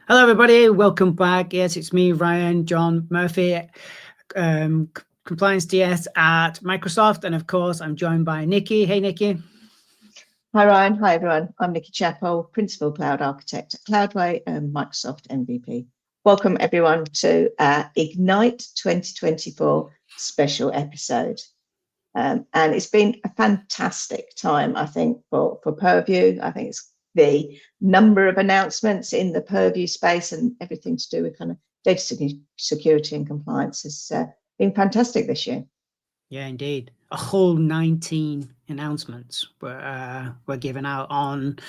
Hello, everybody. Welcome back. Yes, it's me, Ryan John Murphy, Compliance DS at Microsoft. And of course, I'm joined by Nikki. Hey, Nikki. Hi, Ryan. Hi, everyone. I'm Nikki Chappell, Principal Cloud Architect at Cloudway and Microsoft MVP. Welcome, everyone, to our Ignite 2024 special episode. And it's been a fantastic time, I think, for Purview. I think it's the number of announcements in the Purview space and everything to do with kind of data security and compliance has been fantastic this year. Yeah, indeed. A whole 19 announcements were given out on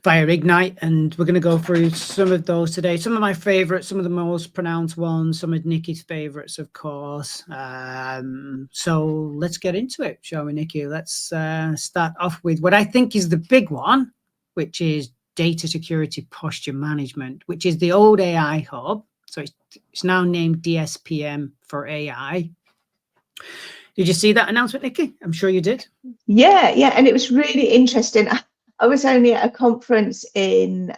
via Ignite, and we're going to go through some of those today. Some of my favorites, some of the most pronounced ones, some of Nikki's favorites, of course. So let's get into it, shall we, Nikki? Let's start off with what I think is the big one, which is data security posture management, which is the old AI hub. So it's now named DSPM for AI. Did you see that announcement, Nikki? I'm sure you did. Yeah, and it was really interesting. I was only at a conference in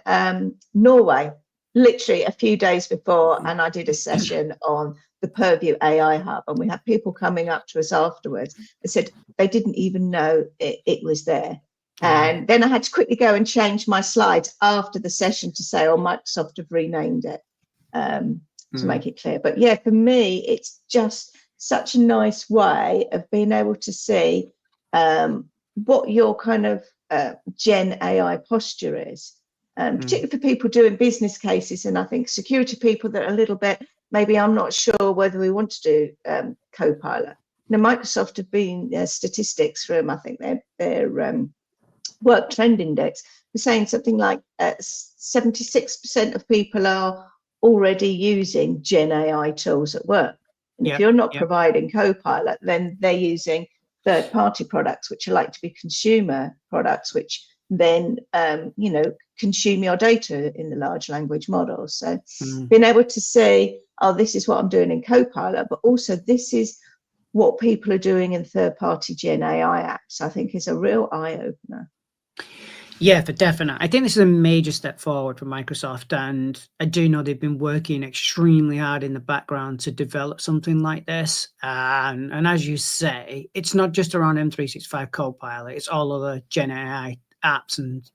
Norway, literally a few days before, and I did a session on the Purview AI Hub, and we had people coming up to us afterwards and said they didn't even know it was there. And then I had to quickly go and change my slides after the session to say, oh, Microsoft have renamed it to make it clear. But yeah, for me, it's just such a nice way of being able to see what your kind of Gen AI posture is, particularly for people doing business cases. And I think security people that are a little bit, maybe I'm not sure whether we want to do Copilot. Now, Microsoft have been statistics from, I think, their work trend index, was saying something like 76% of people are already using Gen AI tools at work. And if you're not providing Copilot, then they're using third-party products, which are like to be consumer products, which then, consume your data in the large language models. So being able to say, oh, this is what I'm doing in Copilot, but also this is what people are doing in third-party Gen AI apps, I think is a real eye-opener. Yeah, for definite. I think this is a major step forward for Microsoft, and I do know they've been working extremely hard in the background to develop something like this. And as you say, it's not just around M365 Copilot, it's all other Gen AI apps and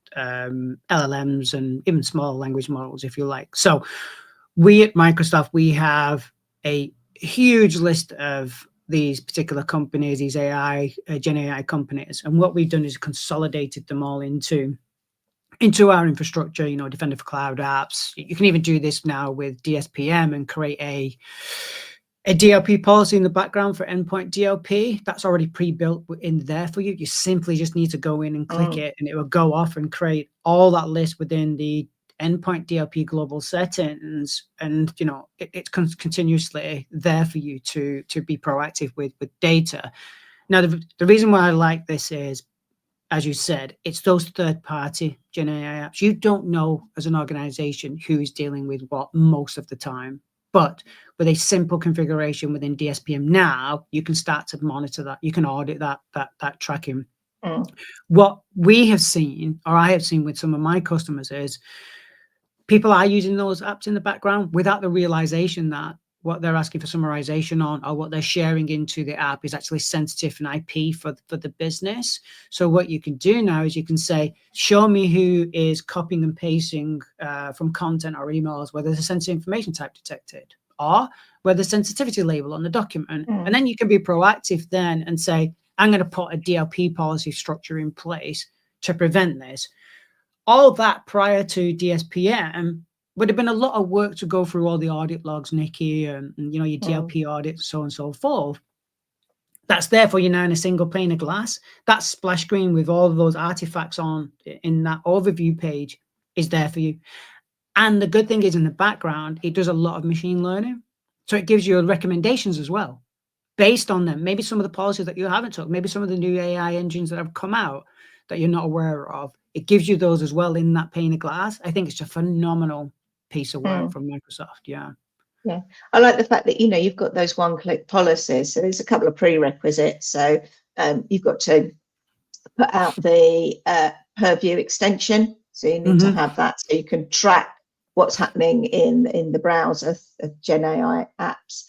LLMs and even small language models, if you like. So we at Microsoft, we have a huge list of these particular companies, these Gen AI companies, and what we've done is consolidated them all into our infrastructure. Defender for Cloud Apps. You can even do this now with DSPM and create a DLP policy in the background for endpoint DLP. That's already pre-built in there for you. You simply just need to go in and click it, and it will go off and create all that list within the endpoint DLP global settings, and it's continuously there for you to be proactive with data. Now, the reason why I like this is, as you said, it's those third-party Gen AI apps. You don't know as an organization who's dealing with what most of the time, but with a simple configuration within DSPM now, you can start to monitor that. You can audit that tracking. What we have seen, or I have seen with some of my customers, is people are using those apps in the background without the realization that what they're asking for summarization on or what they're sharing into the app is actually sensitive and IP for the business. So what you can do now is you can say, show me who is copying and pasting from content or emails, whether there's a sensitive information type detected or whether there's a sensitivity label on the document. And then you can be proactive then and say, I'm going to put a DLP policy structure in place to prevent this. All that prior to DSPM would have been a lot of work to go through all the audit logs, Nikki, and your DLP audits, so on and so forth. That's there for you now in a single pane of glass. That splash screen with all of those artifacts on in that overview page is there for you. And the good thing is, in the background, it does a lot of machine learning. So it gives you recommendations as well based on them. Maybe some of the policies that you haven't took, maybe some of the new AI engines that have come out that you're not aware of. It gives you those as well in that pane of glass. I think it's a phenomenal piece of work from Microsoft. Yeah, I like the fact that you've got those one-click policies. So there's a couple of prerequisites. So you've got to put out the Purview extension. So you need to have that so you can track what's happening in the browser of Gen AI apps.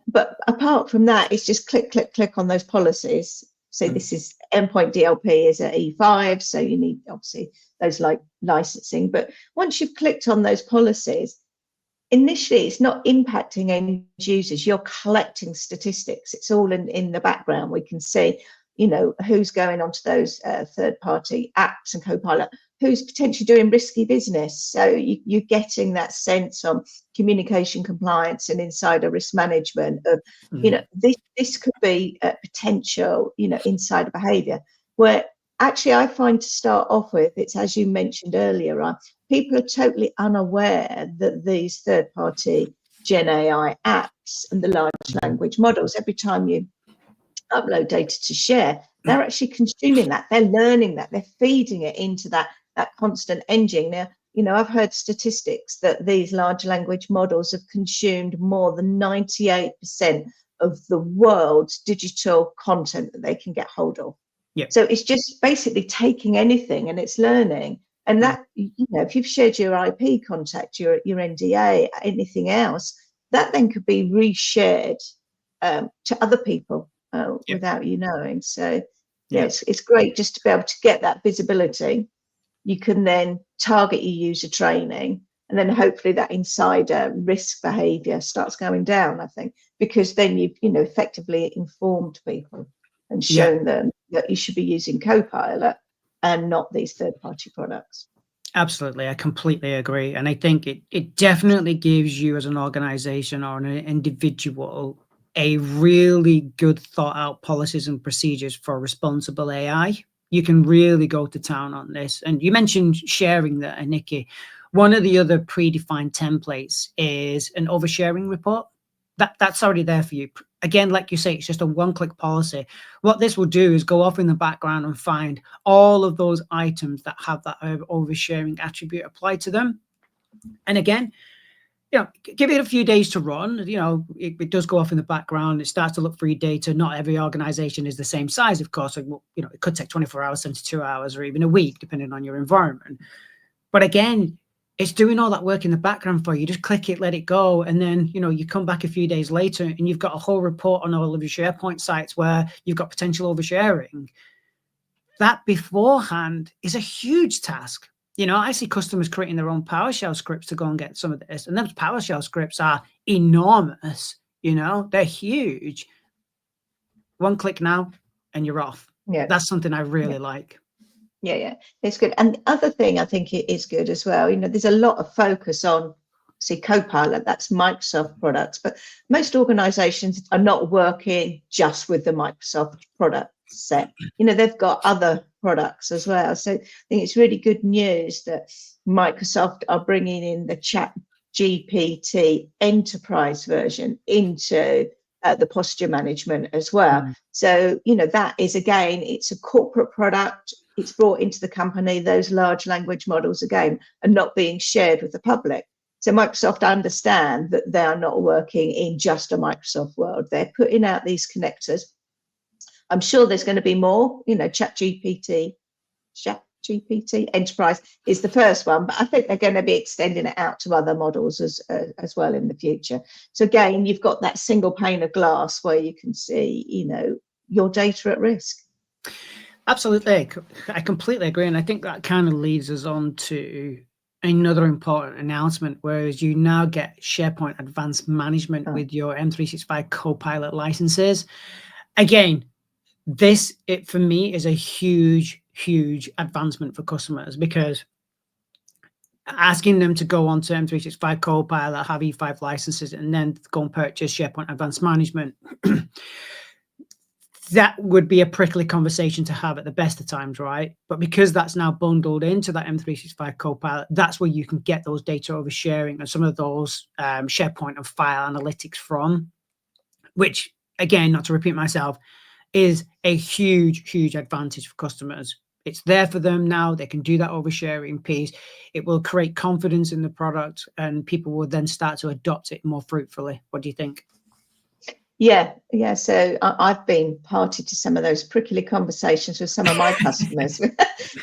But apart from that, it's just click on those policies. So this is endpoint DLP is at E5, so you need obviously those like licensing. But once you've clicked on those policies, initially it's not impacting end users. You're collecting statistics. It's all in the background. We can see, you know, who's going onto those third-party apps and Copilot, who's potentially doing risky business. So you're getting that sense of communication compliance and insider risk management of, you know, this could be a potential, you know, insider behavior, where actually I find to start off with, it's as you mentioned earlier, right? People are totally unaware that these third-party Gen AI apps and the large language models, every time you upload data to share, they're actually consuming that, they're learning that, they're feeding it into that constant engine. Now, you know, I've heard statistics that these large language models have consumed more than 98% of the world's digital content that they can get hold of. Yeah. So it's just basically taking anything and it's learning. And that, you know, if you've shared your IP contact, your NDA, anything else, that then could be reshared to other people without you knowing. So yeah, it's great just to be able to get that visibility. You can then target your user training, and then hopefully that insider risk behavior starts going down, I think, because then you've, you know, effectively informed people and shown them that you should be using Copilot and not these third-party products. Absolutely, I completely agree. And I think it definitely gives you as an organization or an individual a really good thought out policies and procedures for responsible AI. You can really go to town on this. And you mentioned sharing that, Nikki. One of the other predefined templates is an oversharing report. That's already there for you. Again, like you say, it's just a one-click policy. What this will do is go off in the background and find all of those items that have that oversharing attribute applied to them. And again, you know, give it a few days to run. You know, it does go off in the background. It starts to look for your data. Not every organization is the same size, of course. So, you know, it could take 24 hours, 72 hours, or even a week, depending on your environment. But again, it's doing all that work in the background for you. Just click it, let it go. And then, you know, you come back a few days later and you've got a whole report on all of your SharePoint sites where you've got potential oversharing. That beforehand is a huge task. You know, I see customers creating their own PowerShell scripts to go and get some of this. And those PowerShell scripts are enormous. You know, they're huge. One click now and you're off. Yeah. That's something I really like. Yeah, it's good. And the other thing I think it is good as well, you know, there's a lot of focus on, see, Copilot, that's Microsoft products, but most organizations are not working just with the Microsoft product set. You know, they've got other products as well. So I think it's really good news that Microsoft are bringing in the ChatGPT enterprise version into the posture management as well. So, you know, that is, again, it's a corporate product. It's brought into the company. Those large language models, again, are not being shared with the public. So Microsoft understand that they are not working in just a Microsoft world. They're putting out these connectors. I'm sure there's going to be more, you know, ChatGPT Enterprise is the first one, but I think they're going to be extending it out to other models as well in the future. So again, you've got that single pane of glass where you can see, you know, your data at risk. Absolutely. I completely agree. And I think that kind of leads us on to another important announcement, whereas you now get SharePoint Advanced Management with your M365 Copilot licenses. Again, this, for me, is a huge advancement for customers, because asking them to go onto M365 Copilot, have E5 licenses, and then go and purchase SharePoint Advanced Management, that would be a prickly conversation to have at the best of times, right? But because that's now bundled into that M365 Copilot, that's where you can get those data oversharing and some of those SharePoint and file analytics from, which, again, not to repeat myself, is a huge advantage for customers. It's there for them now. They can do that oversharing piece. It will create confidence in the product, and people will then start to adopt it more fruitfully. What do you think? Yeah. So I've been party to some of those prickly conversations with some of my customers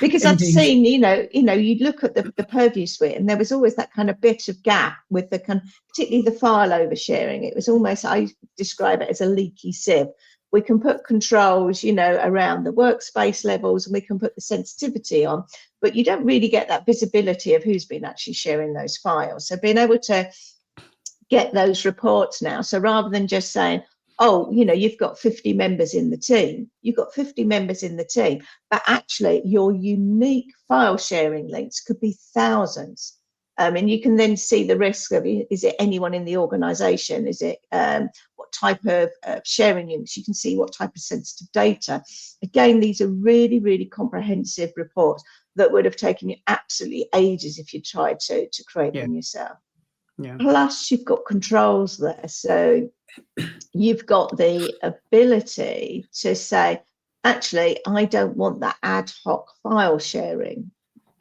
because I've Indeed. seen, you look at the Purview suite, and there was always that kind of bit of gap with the particularly the file oversharing. It was almost, I describe it as a leaky sieve. We can put controls, around the workspace levels, and we can put the sensitivity on, but you don't really get that visibility of who's been actually sharing those files. So being able to get those reports now. So rather than just saying, oh, you've got 50 members in the team, you've got 50 members in the team, but actually your unique file sharing links could be thousands. And you can then see the risk of, is it anyone in the organization? Is it what type of sharing links? You can see what type of sensitive data. Again, these are really, really comprehensive reports that would have taken you absolutely ages if you tried to create them yourself. Yeah. Plus, you've got controls there. So you've got the ability to say, actually, I don't want that ad hoc file sharing,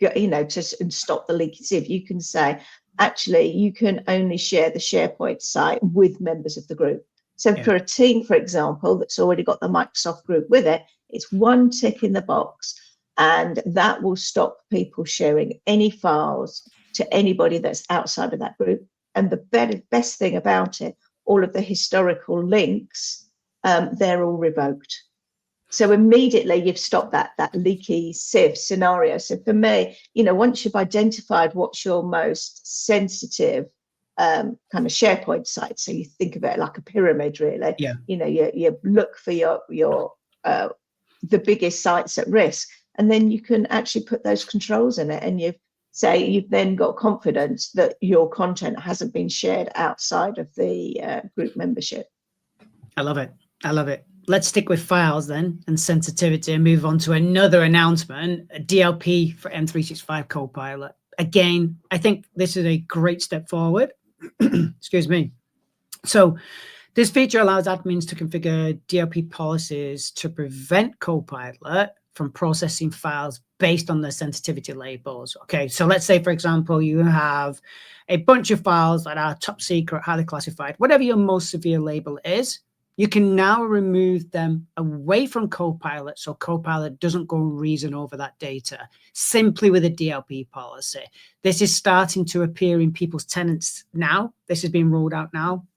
and stop the leaky sieve. You can say, actually, you can only share the SharePoint site with members of the group. So for a team, for example, that's already got the Microsoft group with it, it's one tick in the box, and that will stop people sharing any files to anybody that's outside of that group. And the best thing about it, all of the historical links, they're all revoked. So immediately you've stopped that leaky sieve scenario. So for me, once you've identified what's your most sensitive kind of SharePoint site, so you think of it like a pyramid, really. Yeah. You look for your the biggest sites at risk, and then you can actually put those controls in it, and you've then got confidence that your content hasn't been shared outside of the group membership. I love it. Let's stick with files then and sensitivity and move on to another announcement, DLP for M365 Copilot. Again, I think this is a great step forward. Excuse me. So this feature allows admins to configure DLP policies to prevent Copilot from processing files based on their sensitivity labels. Okay, so let's say, for example, you have a bunch of files that are top secret, highly classified, whatever your most severe label is, you can now remove them away from Copilot, so Copilot doesn't go reason over that data, simply with a DLP policy. This is starting to appear in people's tenants now. This is being rolled out now.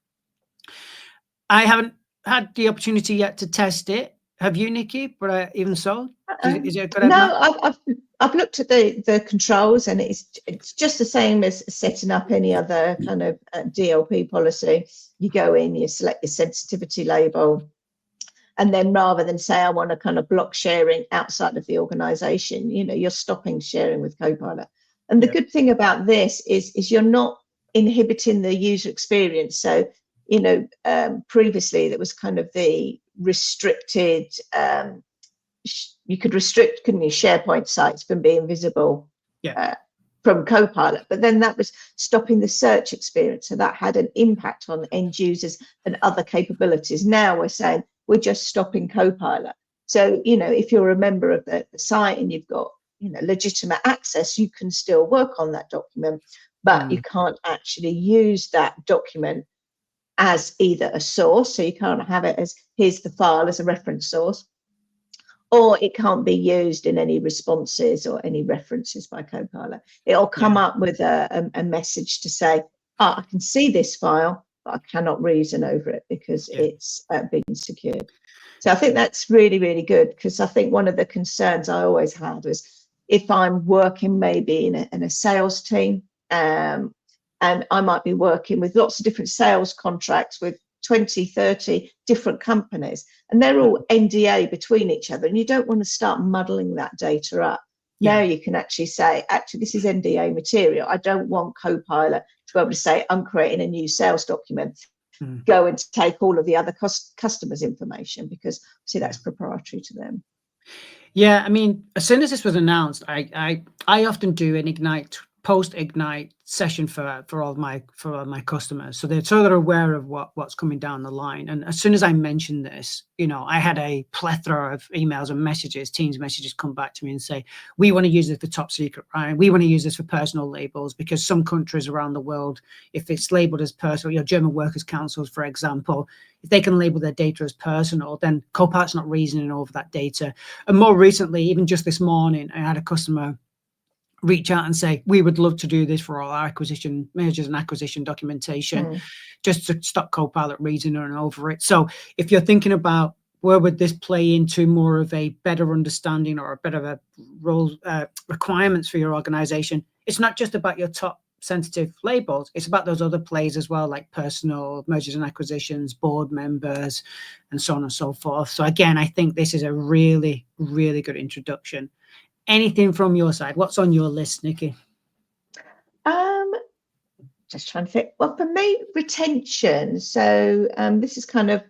I haven't had the opportunity yet to test it. Have you, Nikki? But even so, is it a good idea? No, I've looked at the controls, and it's just the same as setting up any other kind of DLP policy. You go in, you select your sensitivity label, and then rather than say I want to kind of block sharing outside of the organization, you're stopping sharing with Copilot. And the good thing about this is you're not inhibiting the user experience. So previously there was kind of the restricted, you could restrict, couldn't you, SharePoint sites from being visible from Copilot, but then that was stopping the search experience. So that had an impact on end users and other capabilities. Now we're saying we're just stopping Copilot. So, if you're a member of the site and you've got, legitimate access, you can still work on that document, but you can't actually use that document as either a source, so you can't have it as here's the file as a reference source, or it can't be used in any responses or any references by Copilot. It'll come up with a message to say, I can see this file, but I cannot reason over it because it's being secured. So I think that's really, really good, because I think one of the concerns I always had was if I'm working maybe in a sales team, and I might be working with lots of different sales contracts with 20, 30 different companies, and they're all NDA between each other, and you don't want to start muddling that data up. Now you can actually say, actually, this is NDA material. I don't want Copilot to be able to say, I'm creating a new sales document. Go and take all of the other customers' information, because see, that's proprietary to them. Yeah, I mean, as soon as this was announced, I often do an Ignite post-Ignite session for all my customers, so they're aware of what's coming down the line. And as soon as I mentioned this, I had a plethora of emails and messages, Teams messages, come back to me and say, we want to use this for top secret, Ryan. We want to use this for personal labels, because some countries around the world, if it's labeled as personal, German workers' councils, for example, if they can label their data as personal, then Copilot's not reasoning over that data. And more recently, even just this morning, I had a customer reach out and say, we would love to do this for all our mergers and acquisition documentation, just to stop Copilot reasoning over it. So if you're thinking about where would this play into more of a better understanding or a better role requirements for your organization, it's not just about your top sensitive labels, it's about those other plays as well, like personal, mergers and acquisitions, board members, and so on and so forth. So again, I think this is a really, really good introduction. Anything from your side? What's on your list, Nikki? Just trying to think. Well, for me, retention. So this is kind of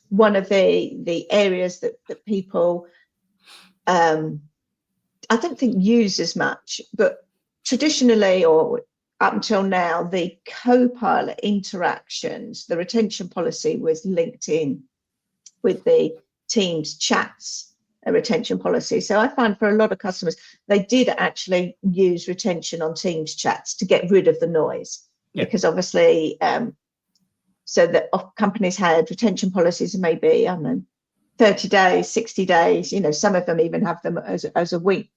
one of the areas that people I don't think use as much, but traditionally, or up until now, the Copilot interactions, the retention policy was linked in with the Teams chats, a retention policy. So I find for a lot of customers, they did actually use retention on Teams chats to get rid of the noise, because obviously, so that companies had retention policies, maybe, I don't know, 30 days, 60 days, some of them even have them as a week,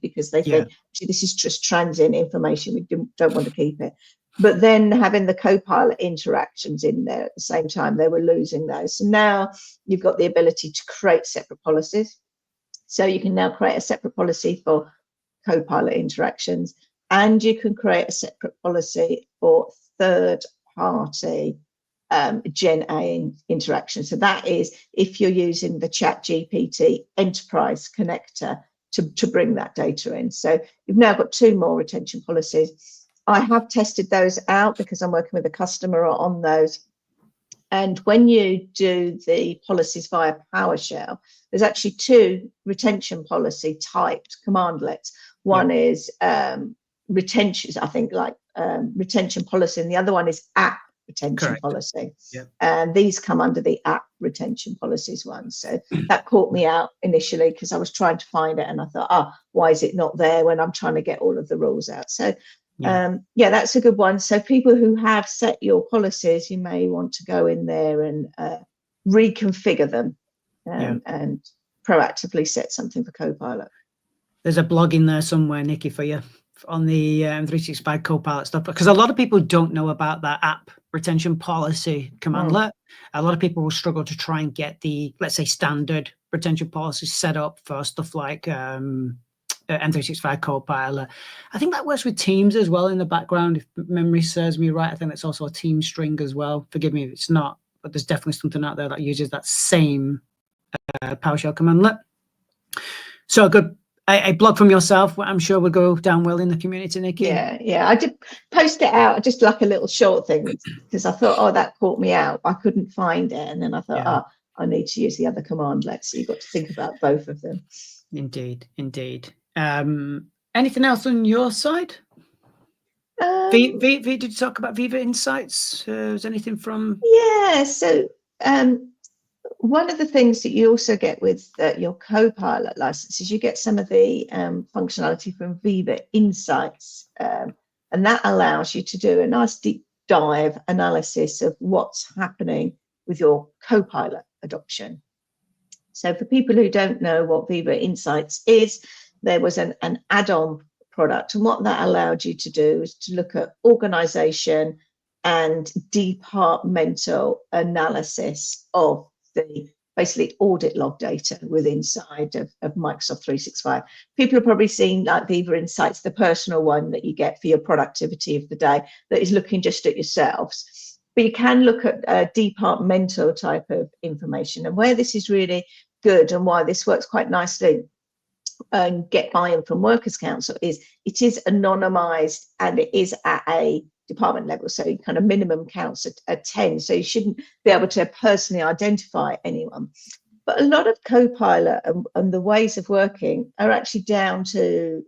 because they think, this is just transient information, we don't want to keep it. But then having the Copilot interactions in there at the same time, they were losing those. So now you've got the ability to create separate policies. So you can now create a separate policy for Copilot interactions, and you can create a separate policy for third-party Gen A interaction. So that is if you're using the ChatGPT Enterprise connector to bring that data in. So you've now got 2 more retention policies. I have tested those out because I'm working with a customer on those. And when you do the policies via PowerShell, there's actually 2 retention policy typed commandlets. One is retention, I think, like retention policy, and the other one is app retention policy. And these come under the app retention policies one. So that caught me out initially, because I was trying to find it and I thought, why is it not there when I'm trying to get all of the rules out? So that's a good one. So people who have set your policies, you may want to go in there and reconfigure them and proactively set something for Copilot. There's a blog in there somewhere, Nikki, for you on the M365 Copilot stuff, because a lot of people don't know about that app retention policy commandlet. A lot of people will struggle to try and get the, let's say, standard retention policy set up for stuff like M365 Copilot. I think that works with Teams as well in the background, if memory serves me right. I think that's also a Team string as well. Forgive me if it's not, but there's definitely something out there that uses that same PowerShell commandlet. So a blog from yourself, I'm sure will go down well in the community, Nikki. Yeah. I did post it out, just like a little short thing, because I thought, that caught me out. I couldn't find it, and then I thought, I need to use the other commandlet. So you've got to think about both of them. Indeed. Anything else on your side? Did you talk about Viva Insights? Was anything from? So one of the things that you also get with your Copilot license is you get some of the functionality from Viva Insights, and that allows you to do a nice deep dive analysis of what's happening with your Copilot adoption. So for people who don't know what Viva Insights is, there was an add-on product, and what that allowed you to do is to look at organization and departmental analysis of the basically audit log data within inside of Microsoft 365. People have probably seen like Viva Insights, the personal one that you get for your productivity of the day, that is looking just at yourselves. But you can look at departmental type of information, and where this is really good and why this works quite nicely and get buy-in from Workers' Council is it is anonymized and it is at a department level, so kind of minimum counts at 10, so you shouldn't be able to personally identify anyone. But a lot of Copilot and the ways of working are actually down to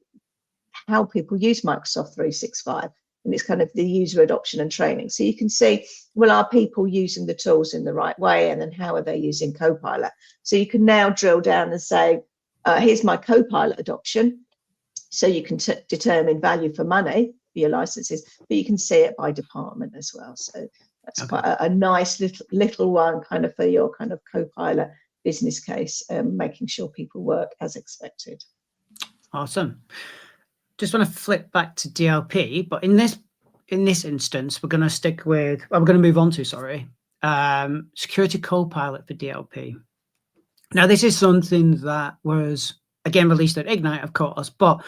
how people use Microsoft 365. And it's kind of the user adoption and training. So you can see, well, are people using the tools in the right way? And then how are they using Copilot? So you can now drill down and say, here's my Copilot adoption. So you can determine value for money for your licenses, but you can see it by department as well. So that's quite a nice little one kind of for your kind of Copilot business case, making sure people work as expected. Awesome. Just want to flip back to DLP, but in this instance, we're going to stick with, we're going to move on to, Security Copilot for DLP. Now, this is something that was, again, released at Ignite, of course, but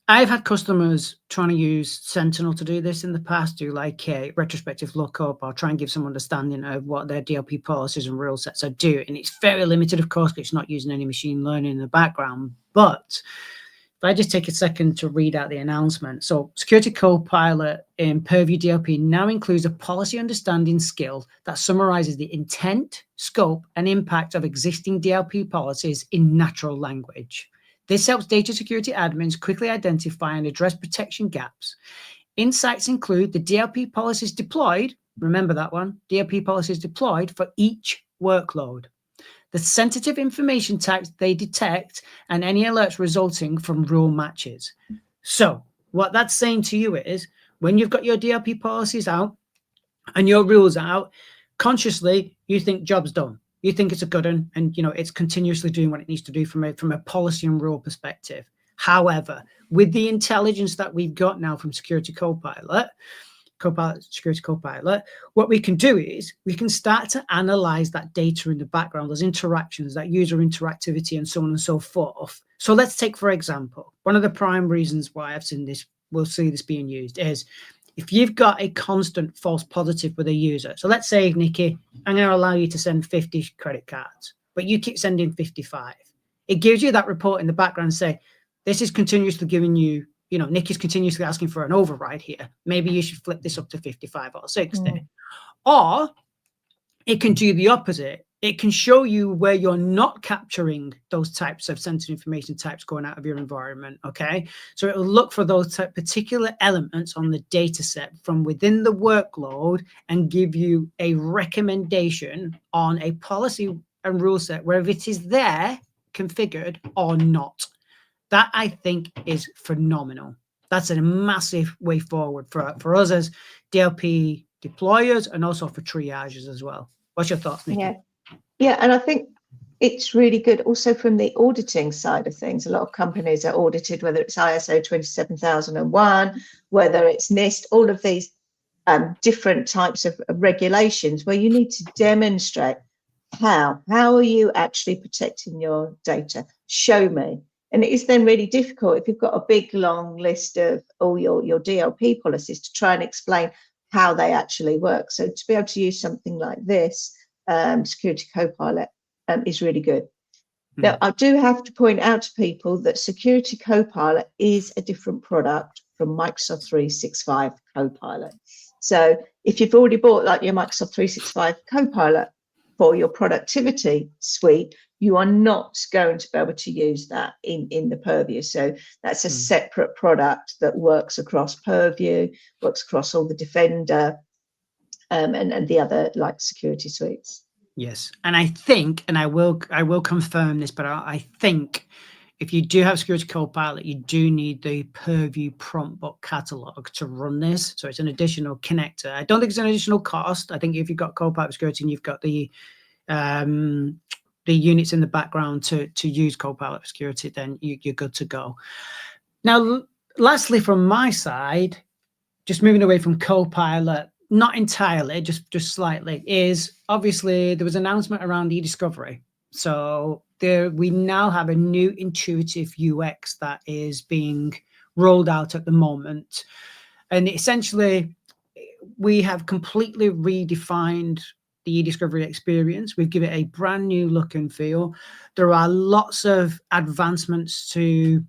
I've had customers trying to use Sentinel to do this in the past, do like a retrospective lookup or try and give some understanding of what their DLP policies and rule sets are doing. And it's very limited, of course, because it's not using any machine learning in the background. But if I just take a second to read out the announcement. So Security Copilot in Purview DLP now includes a policy understanding skill that summarizes the intent, scope, and impact of existing DLP policies in natural language. This helps data security admins quickly identify and address protection gaps. Insights include the DLP policies deployed, remember that one, DLP policies deployed for each workload, the sensitive information types they detect, and any alerts resulting from rule matches. So what that's saying to you is, when you've got your DLP policies out and your rules out, consciously you think job's done. You think it's a good one, and it's continuously doing what it needs to do from a policy and rule perspective. However, with the intelligence that we've got now from Security Security Copilot, what we can do is we can start to analyze that data in the background, those interactions, that user interactivity, and so on and so forth. So let's take, for example, one of the prime reasons why I've seen this, we'll see this being used, is if you've got a constant false positive with a user. So let's say, Nikki, I'm going to allow you to send 50 credit cards, but you keep sending 55. It gives you that report in the background and say, this is continuously giving you, Nikki's continuously asking for an override here. Maybe you should flip this up to 55 or 60. Or it can do the opposite. It can show you where you're not capturing those types of sensitive information types going out of your environment, okay? So it will look for those particular elements on the data set from within the workload and give you a recommendation on a policy and rule set, whether it is there, configured or not. That, I think, is phenomenal. That's a massive way forward for us as DLP deployers and also for triages as well. What's your thoughts, Nikki? Yeah, and I think it's really good also from the auditing side of things. A lot of companies are audited, whether it's ISO 27001, whether it's NIST, all of these different types of regulations where you need to demonstrate how are you actually protecting your data? Show me. And it is then really difficult if you've got a big long list of all your DLP policies to try and explain how they actually work. So to be able to use something like this, Security Copilot is really good. Now, I do have to point out to people that Security Copilot is a different product from Microsoft 365 Copilot. So if you've already bought like your Microsoft 365 Copilot for your productivity suite, you are not going to be able to use that in the Purview. So that's a separate product that works across Purview, works across all the Defender and the other like security suites. Yes, and I think, and I will confirm this, but I think if you do have Security Copilot, you do need the Purview prompt book catalog to run this. So it's an additional connector. I don't think it's an additional cost. I think if you've got Copilot Security and you've got the units in the background to use Copilot Security, then you're good to go. Now, lastly, from my side, just moving away from Copilot, not entirely, just slightly, is obviously there was an announcement around e-discovery. So we now have a new intuitive UX that is being rolled out at the moment. And essentially, we have completely redefined the e-discovery experience. We've given it a brand new look and feel. There are lots of advancements to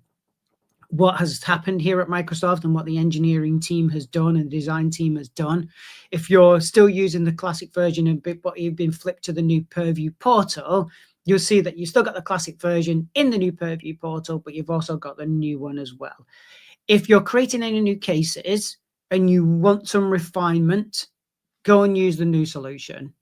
what has happened here at Microsoft and what the engineering team has done and the design team has done. If you're still using the classic version but you've been flipped to the new Purview portal, you'll see that you've still got the classic version in the new Purview portal, but you've also got the new one as well. if you're creating any new cases and you want some refinement, go and use the new solution.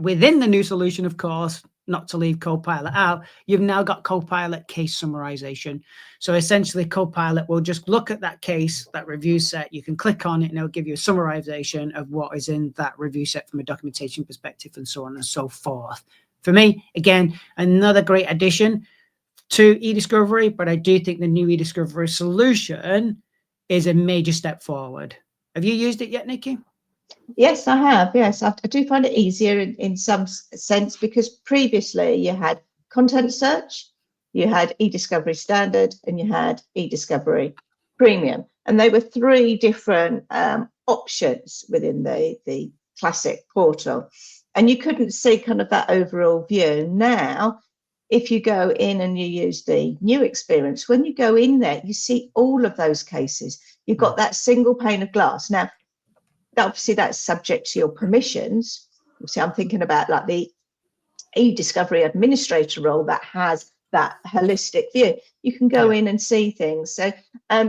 Within the new solution, of course, not to leave Copilot out, you've now got Copilot case summarization. So essentially, Copilot will just look at that case, that review set. You can click on it and it'll give you a summarization of what is in that review set from a documentation perspective and so on and so forth. For me, again, another great addition to eDiscovery, but I do think the new eDiscovery solution is a major step forward. Have you used it yet, Nikki? Yes, I have. Yes, I do find it easier in some sense, because previously you had content search, you had eDiscovery Standard, and you had eDiscovery Premium. And they were three different options within the classic portal. And you couldn't see kind of that overall view. Now, if you go in and you use the new experience, when you go in there, you see all of those cases. You've got that single pane of glass. Now, obviously that's subject to your permissions. See, I'm thinking about like the eDiscovery administrator role that has that holistic view. You can go in and see things. So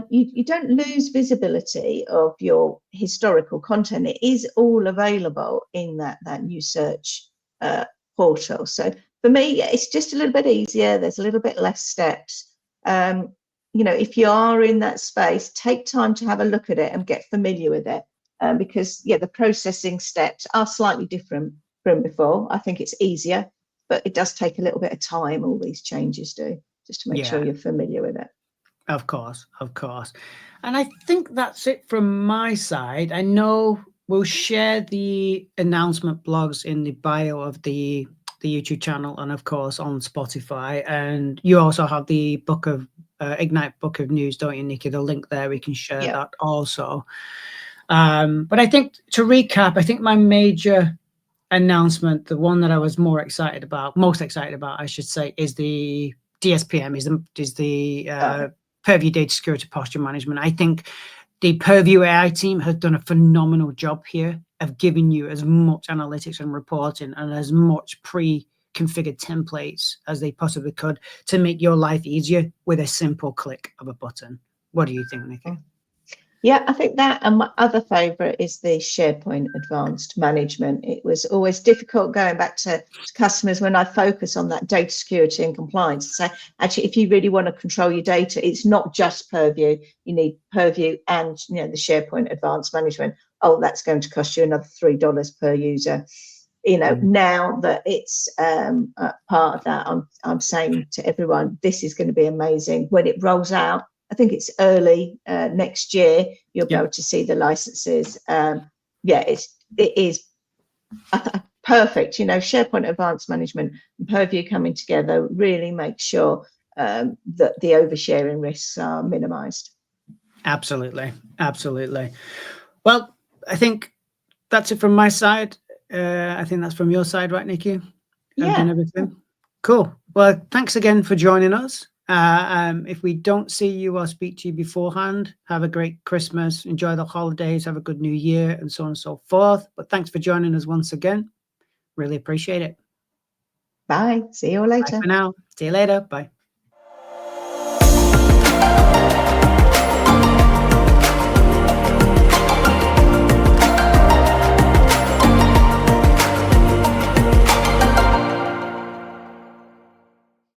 you don't lose visibility of your historical content. It is all available in that new search portal. So for me, it's just a little bit easier. There's a little bit less steps. You know, if you are in that space, take time to have a look at it and get familiar with it. Because the processing steps are slightly different from before. I think it's easier, but it does take a little bit of time. All these changes do, just to make sure you're familiar with it. Of course, of course. And I think that's it from my side. I know we'll share the announcement blogs in the bio of the YouTube channel and of course on Spotify. And you also have the book of Ignite Book of News, don't you, Nikki? The link there, we can share that also. But I think to recap, I think my major announcement, the one that I was most excited about, I should say, is the DSPM, is the Purview Data Security Posture Management. I think the Purview AI team has done a phenomenal job here of giving you as much analytics and reporting and as much pre-configured templates as they possibly could to make your life easier with a simple click of a button. What do you think, Nikki? Yeah, I think that, and my other favourite is the SharePoint Advanced Management. It was always difficult going back to customers when I focus on that data security and compliance. So actually, if you really want to control your data, it's not just Purview. You need Purview and the SharePoint Advanced Management. Oh, that's going to cost you another $3 per user. Now that it's part of that, I'm saying to everyone, this is going to be amazing when it rolls out. I think it's early next year. You'll be able to see the licenses. It is perfect. SharePoint Advanced Management and Purview coming together really makes sure that the oversharing risks are minimized. Absolutely. Well, I think that's it from my side. I think that's from your side, right, Nikki? Yeah. Everything. Cool. Well, thanks again for joining us. If we don't see you or speak to you beforehand, have a great Christmas, enjoy the holidays, have a good new year, and so on and so forth. But thanks for joining us once again. Really appreciate it. Bye. See you later. Bye for now. See you later. Bye.